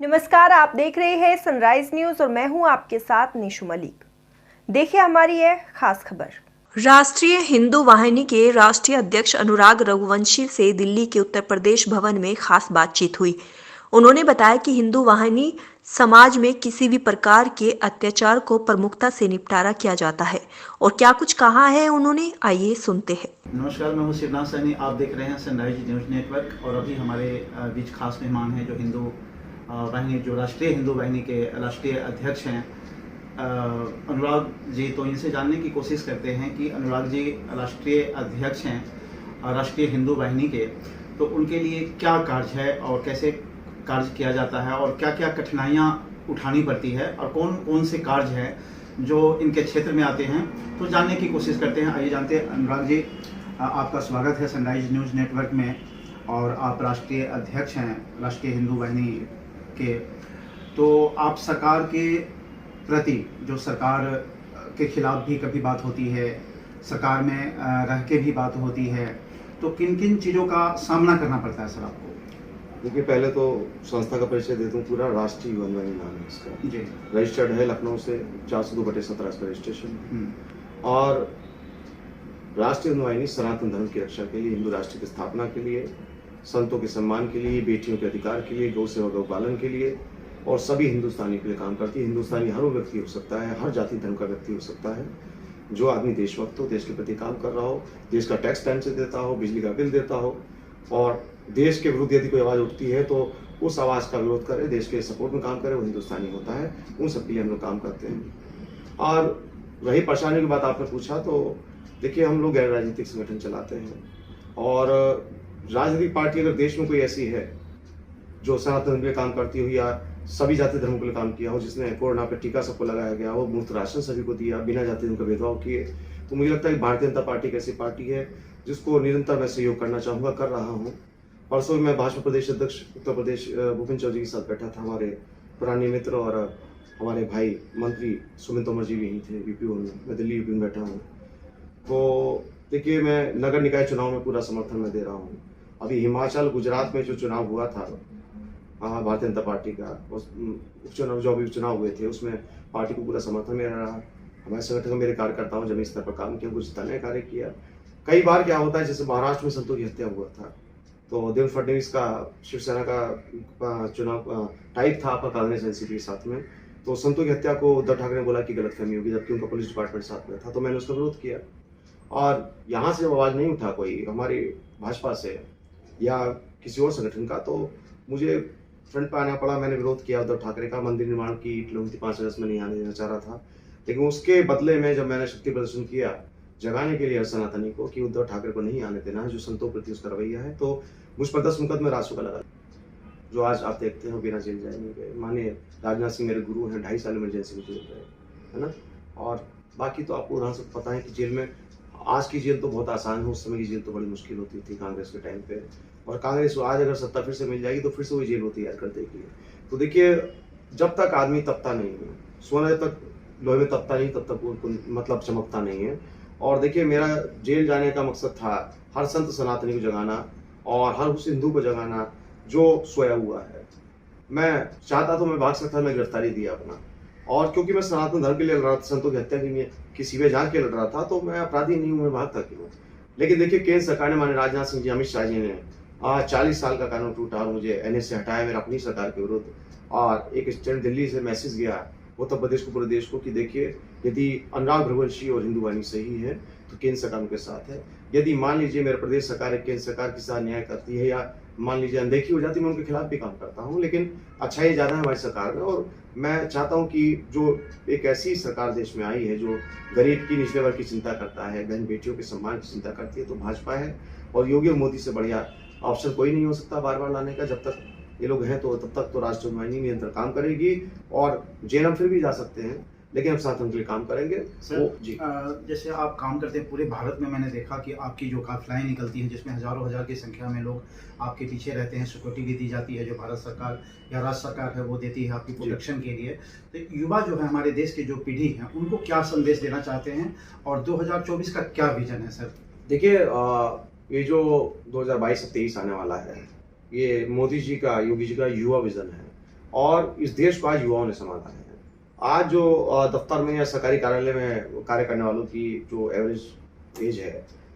नमस्कार, आप देख रहे हैं सनराइज न्यूज और मैं हूं आपके साथ निशु मलिक। देखिए हमारी यह खास खबर। राष्ट्रीय हिंदू वाहिनी के राष्ट्रीय अध्यक्ष अनुराग रघुवंशी से दिल्ली के उत्तर प्रदेश भवन में खास बातचीत हुई। उन्होंने बताया कि हिंदू वाहिनी समाज में किसी भी प्रकार के अत्याचार को प्रमुखता से निपटारा किया जाता है और क्या कुछ कहा है उन्होंने, आइए सुनते हैं। नमस्कार, मैं हूं शिवनाथ सैनी। आप देख रहे हैं सनराइज न्यूज नेटवर्क और अभी हमारे बीच खास मेहमान हैं जो हिंदू वाहिनी, जो राष्ट्रीय हिंदू वाहिनी के राष्ट्रीय अध्यक्ष हैं अनुराग जी। तो इनसे जानने की कोशिश करते हैं कि अनुराग जी राष्ट्रीय अध्यक्ष हैं राष्ट्रीय हिंदू वाहिनी के, तो उनके लिए क्या कार्य है और कैसे कार्य किया जाता है और क्या क्या कठिनाइयाँ उठानी पड़ती है और कौन कौन से कार्य हैं जो इनके क्षेत्र में आते हैं, तो जानने की कोशिश करते हैं। आइए जानते हैं। अनुराग जी, आपका स्वागत है सनराइज न्यूज़ नेटवर्क में और आप राष्ट्रीय अध्यक्ष हैं राष्ट्रीय हिंदू वाहिनी के। तो आप सरकार के प्रति, जो सरकार के खिलाफ भी कभी बात होती है, सरकार में रह के भी बात होती है, तो किन किन चीज़ों का सामना करना पड़ता है सर आपको? देखिए, पहले तो संस्था का परिचय दे दूं। पूरा राष्ट्रीय युवा वाहिनी नाम है इसका जी। रजिस्टर्ड है लखनऊ से 402/17 इसका रजिस्ट्रेशन। और राष्ट्रीय हिंदू वाहिनी सनातन धर्म की रक्षा के लिए, हिंदू राष्ट्र की स्थापना के लिए, संतों के सम्मान के लिए, बेटियों के अधिकार के लिए, गौ सेवा गौ पालन के लिए और सभी हिंदुस्तानी के लिए काम करती है। हिंदुस्तानी हर वो व्यक्ति हो सकता है, हर जाति धर्म का व्यक्ति हो सकता है, जो आदमी देशभक्त हो, देश के प्रति काम कर रहा हो, देश का टैक्स टाइम से देता हो, बिजली का बिल देता हो और देश के विरुद्ध यदि कोई आवाज़ उठती है तो उस आवाज़ का विरोध करे, देश के सपोर्ट में काम करे, वो हिंदुस्तानी होता है। उन सबके लिए हम लोग काम करते हैं। और रही परेशानियों की बात आपने पूछा, तो देखिए, हम लोग गैर राजनीतिक संगठन चलाते हैं और राजनीतिक पार्टी अगर देश में कोई ऐसी है जो सनातन के लिए काम करती हो या सभी जाति धर्म के लिए काम किया हो, जिसने कोरोना पे टीका सबको लगाया गया हो, मुफ्त राशन सभी को दिया, बिना जाति धर्म का भेदभाव किए, तो मुझे लगता है कि भारतीय जनता पार्टी एक ऐसी पार्टी है जिसको निरंतर मैं सहयोग करना चाहूँगा, कर रहा हूँ। परसों मैं भाजपा प्रदेश अध्यक्ष उत्तर प्रदेश भूपेंद्र चौधरी के साथ बैठा था। हमारे पुराने मित्र और हमारे भाई मंत्री सुमित तोमर जी भी यहीं थे यूपी में। मैं दिल्ली यूपी में बैठा हूँ। तो देखिए, मैं नगर निकाय चुनाव में पूरा समर्थन मैं दे रहा हूँ। अभी हिमाचल गुजरात में जो चुनाव हुआ था भारतीय जनता पार्टी का, उस चुनाव जो अभी चुनाव हुए थे, उसमें पार्टी को पूरा समर्थन मेरा रहा। हमारे संगठन में मेरे कार्यकर्ताओं जमीन स्तर पर काम किया, कुछ जिताने का कार्य किया। कई बार क्या होता है, जैसे महाराष्ट्र में संतों की हत्या हुआ था, तो देवेंद्र फडणवीस का शिवसेना का चुनाव टाइप था आपका कांग्रेस एनसीपी के साथ में, तो संतों की हत्या को उद्धव ठाकरे ने बोला कि गलतफहमी होगी, जबकि उनका पुलिस डिपार्टमेंट साथ में था। तो मैंने उसका विरोध किया और यहाँ से जब आवाज़ नहीं उठा कोई हमारी भाजपा से या किसी और संगठन का, तो मुझे फ्रंट पर आना पड़ा। मैंने विरोध किया उद्धव ठाकरे का। मंदिर निर्माण की ईंट 5 अगस्त में नहीं आने देना चाह रहा था, लेकिन उसके बदले में जब मैंने शक्ति प्रदर्शन किया जगाने के लिए हर सनातनी को कि उद्धव ठाकरे को नहीं आने देना है, जो संतों प्रति उसका रवैया है, तो मुझ पर 10 मुकदमे रासू का लगा, जो आज आप देखते हैं बिना जेल जाए नहीं गए। माननीय राजनाथ सिंह मेरे गुरु हैं, 2.5 साल इमरजेंसी में जेल गए, है ना। और बाकी तो आपको उदाहरण से पता है कि जेल में, आज की जेल तो बहुत आसान है, उस समय की जेल तो बड़ी मुश्किल होती थी कांग्रेस के टाइम पे। और कांग्रेस आज अगर सत्ता फिर से मिल जाएगी तो फिर से वही जेल वो तैयार कर देगी। तो देखिए, जब तक आदमी तपता नहीं है, सोना जब तक लोहे में तपता नहीं, तब तक वो मतलब चमकता नहीं है। और देखिए, मेरा जेल जाने का मकसद था हर संत सनातनी को जगाना और हर उस हिंदू को जगाना जो सोया हुआ है। मैं चाहता तो मैं भाग सकता, मैं गिरफ्तारी दिया अपना, और क्योंकि मैं सनातन धर्म के लिए लड़ रहा था, संतों की हत्या की सीबीआई जांच के लड़ रहा था, तो मैं अपराधी नहीं हूँ, मैं भागता क्यों। लेकिन देखिए, केंद्र सरकार ने, माननीय राजनाथ सिंह जी, अमित शाह जी ने 40 साल का कानून टूटा और मुझे एनएस से हटाया मेरा अपनी सरकार के विरुद्ध। और एक स्टैंड दिल्ली से मैसेज गया उत्तर प्रदेश को, पूरे देश को, कि देखिए, यदि अनुराग रघुवंशी और हिंदू वाहिनी सही है तो केंद्र सरकार उनके साथ है। यदि मान लीजिए मेरे प्रदेश सरकार केंद्र सरकार के साथ न्याय करती है या मान लीजिए अनदेखी हो जाती, मैं उनके खिलाफ भी काम करता हूँ। लेकिन अच्छाई ज़्यादा है हमारी सरकार में, और मैं चाहता हूँ कि जो एक ऐसी सरकार देश में आई है जो गरीब की, निचले वर्ग की चिंता करता है, बहन बेटियों के सम्मान की चिंता करती है, तो भाजपा है। और योगी और मोदी से बढ़िया ऑप्शन कोई नहीं हो सकता बार बार लाने का। जब तक ये लोग हैं तो तब तक तो राष्ट्रीय वाहिनी निरंतर काम करेगी और जेल हम फिर भी जा सकते हैं, लेकिन हम साथ उनके लिए काम करेंगे। सर जी, जैसे आप काम करते हैं पूरे भारत में, मैंने देखा कि आपकी जो काफिलाएं निकलती हैं जिसमें हजारों हजार की संख्या में लोग आपके पीछे रहते हैं, सिक्योरिटी भी दी जाती है जो भारत सरकार या राज्य सरकार है वो देती है आपकी प्रोटेक्शन के लिए। तो युवा जो है हमारे देश की जो पीढ़ी है, उनको क्या संदेश देना चाहते हैं और 2024 का क्या विजन है सर? देखिए, ये जो 2022 से 23 आने वाला है, ये मोदी जी का, योगी जी का युवा विजन है। और इस देश को आज युवाओं ने संभाला है। आज जो दफ्तर में या सरकारी कार्यालय में कार्य करने वालों की जो एवरेज एज है,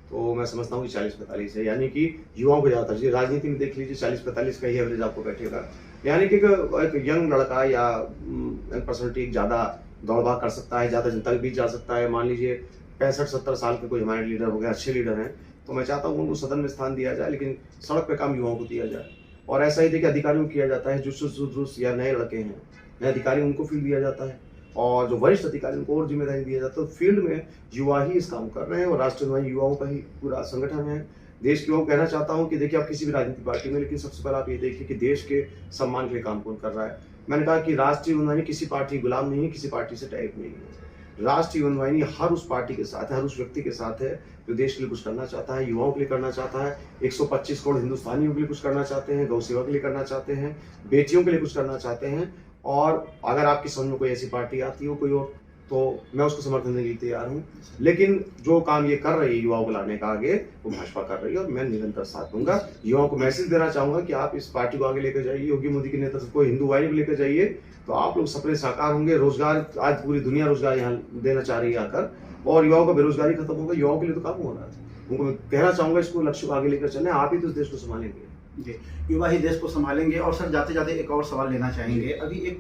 तो मैं समझता हूँ कि 40-45 है, यानी कि युवाओं को ज़्यादा तरजीह। राजनीति में देख लीजिए 40-45 का ही एवरेज आपको बैठेगा, यानी कि एक यंग लड़का या यंग पर्सनैलिटी ज़्यादा दौड़ भाग कर सकता है, ज़्यादा जनता के बीच जा सकता है। मान लीजिए 65-70 साल के कोई हमारे लीडर हो गए, अच्छे लीडर हैं, तो मैं चाहता हूँ उनको सदन में स्थान दिया जाए, लेकिन सड़क पे काम युवाओं को दिया जाए। और ऐसा ही देखिए अधिकारियों को किया जाता है, जो या नए लड़के हैं, नए अधिकारी, उनको फील्ड दिया जाता है, और जो वरिष्ठ अधिकारी उनको और जिम्मेदारी दिया जाता है। तो फील्ड में युवा ही इस काम कर रहे हैं, और राष्ट्रीय युवाओं का ही पूरा संगठन है। देश के युवाओं को कहना चाहता हूँ कि देखिए आप किसी भी राजनीतिक पार्टी में, लेकिन सबसे पहले आप ये देखिए कि देश के सम्मान के लिए काम कौन कर रहा है। मैंने कहा कि राष्ट्रीय युवा किसी पार्टी गुलाम नहीं है, किसी पार्टी से टाइप नहीं है। राष्ट्रीय युवा हर उस पार्टी के साथ है, हर उस व्यक्ति के साथ है जो देश के लिए कुछ करना चाहता है, युवाओं के लिए करना चाहता है, 125 करोड़ हिंदुस्तानियों के लिए कुछ करना चाहते हैं, गौ सेवा के लिए करना चाहते हैं, बेटियों के लिए कुछ करना चाहते हैं। और अगर आपकी समझ में कोई ऐसी पार्टी आती हो कोई और, तो मैं उसको समर्थन देने के लिए तैयार हूँ। लेकिन जो काम ये कर रही है युवाओं को लाने का आगे, वो भाजपा कर रही है, और मैं निरंतर साथ दूंगा। युवाओं को मैसेज देना चाहूंगा कि आप इस पार्टी को आगे लेकर जाइए, योगी मोदी के नेतृत्व को हिंदू वाहिनी को लेकर जाइए, तो आप लोग सपने साकार होंगे। रोजगार, आज पूरी दुनिया रोजगार यहाँ देना चाह रही है आकर, और युवाओं का बेरोजगारी खत्म होगा। युवाओं के लिए तो काम हो रहा है। उनको मैं कहना चाहूंगा इसको लक्ष्य को आगे लेकर चलें, आप ही तो इस देश को संभालेंगे। जी, युवा ही देश को संभालेंगे। और सर जाते जाते एक और सवाल लेना चाहेंगे। अभी एक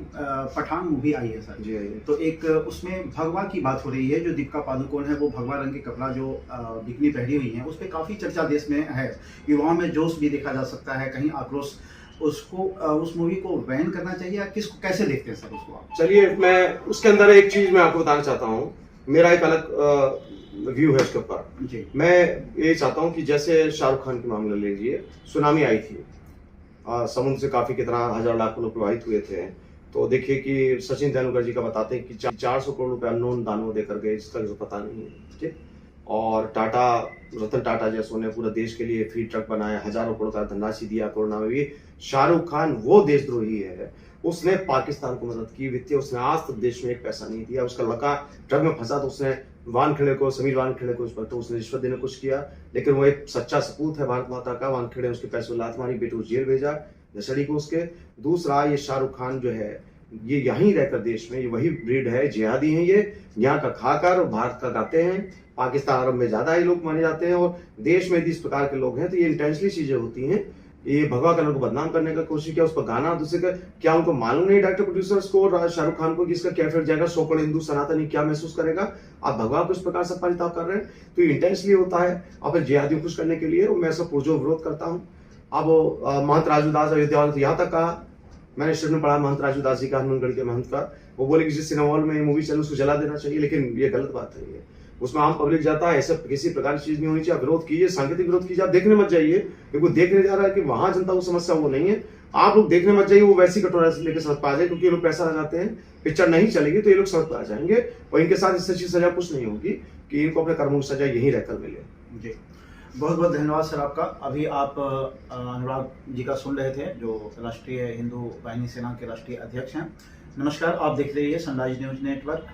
पठान मूवी आई है सर जी, तो एक उसमें भगवा की बात हो रही है। जो दीपिका पादुकोण है वो भगवा रंग के कपड़ा जो बिकनी पहनी हुई है, उस पर काफ़ी चर्चा देश में है। युवाओं में जोश भी देखा जा सकता है, कहीं आक्रोश। उसको उस मूवी को बैन करना चाहिए या किसको, कैसे देखते हैं सर उसको आप? चलिए, मैं उसके अंदर एक चीज मैं आपको बताना चाहता हूँ। मेरा एक अलग व्यू है इसके ऊपर जी। मैं ये चाहता हूँ कि जैसे शाहरुख खान के मामले लीजिए, सुनामी आई थी, समुद्र से काफी कितना हजार लाख लोग प्रभावित हुए थे। तो देखिए कि सचिन तेंदुलकर जी का बताते हैं कि 400 करोड़ रुपए अननोन दानों देकर गए, जिसका पता नहीं है, ठीक। और टाटा, रतन टाटा जैसों ने पूरा देश के लिए फ्री ट्रक बनाया, हजारों करोड़ का धनराशि दिया कोरोना में भी। शाहरुख खान वो देशद्रोही है, उसने पाकिस्तान को मदद की वित्तीय, उसने आज तक देश में एक पैसा नहीं दिया। उसका लड़का ट्रक में फंसा तो उसने वानखेड़े को, समीर वानखेड़े को, उस पर तो उसने रिश्वत देने कुछ किया, लेकिन वो एक सच्चा सपूत है भारत माता का। वानखेड़े उसके पैसों लात मारी, बेटे को जेल भेजा, दशहरी को उसके। दूसरा, ये शाहरुख खान जो है ये यहीं रहकर देश में, ये वही ब्रीड है, जिहादी हैं ये, यहाँ का खाकर भारत का गाते हैं। पाकिस्तान अरब में ज्यादा ये लोग माने जाते हैं, और देश में यदि इस प्रकार के लोग हैं तो ये इंटेंशनली चीजें होती हैं। ये भगवा कलर को बदनाम करने का कोशिश किया, उस पर गाना दूसरे का, क्या उनको मालूम नहीं डायरेक्टर प्रोड्यूसर्स को, शाहरुख खान को, कि इसका क्या इफेक्ट जाएगा, सौ करोड़ हिंदू सनातनी क्या महसूस करेगा? आप भगवा को इस प्रकार से परिताप कर रहे हैं, तो ये इंटेंशनली होता है अपने जिहादियों खुश करने के लिए। मैं सब पुरजोर विरोध करता हूँ। अब महंत राजू दास अयोध्या तो यहाँ तक कहा, मैंने स्टेट में पढ़ा महंत राजू दास जी का, हनुमानगढ़ के महंत का, वो बोले कि जिस सिनेमा हॉल में मूवी चले उसको जला देना चाहिए, लेकिन ये गलत बात है। ये उसमें आम पब्लिक जाता है, ऐसे किसी प्रकार की चीज नहीं होनी चाहिए। आप विरोध कीजिए, सांकेतिक विरोध कीजिए, आप देखने मत जाइए, क्योंकि देखने जा रहा है कि वहां जनता को समस्या वो नहीं है। आप लोग देखने मत जाइए, वो वैसी कटोरा से लेकर सड़क पर आ जाए, क्योंकि ये लोग पैसा लगाते हैं। पिक्चर नहीं चलेगी तो ये लोग सड़क पर आ जाएंगे, और इनके साथ इससे अच्छी सजा कुछ नहीं होगी कि इनको अपने कर्मों की सजा यहीं रहकर मिले। जी, बहुत बहुत धन्यवाद सर आपका। अभी आप अनुराग जी का सुन रहे थे, जो राष्ट्रीय हिंदू वाहिनी सेना के राष्ट्रीय अध्यक्ष हैं। नमस्कार, आप देख रहे हैं सनराइज न्यूज नेटवर्क।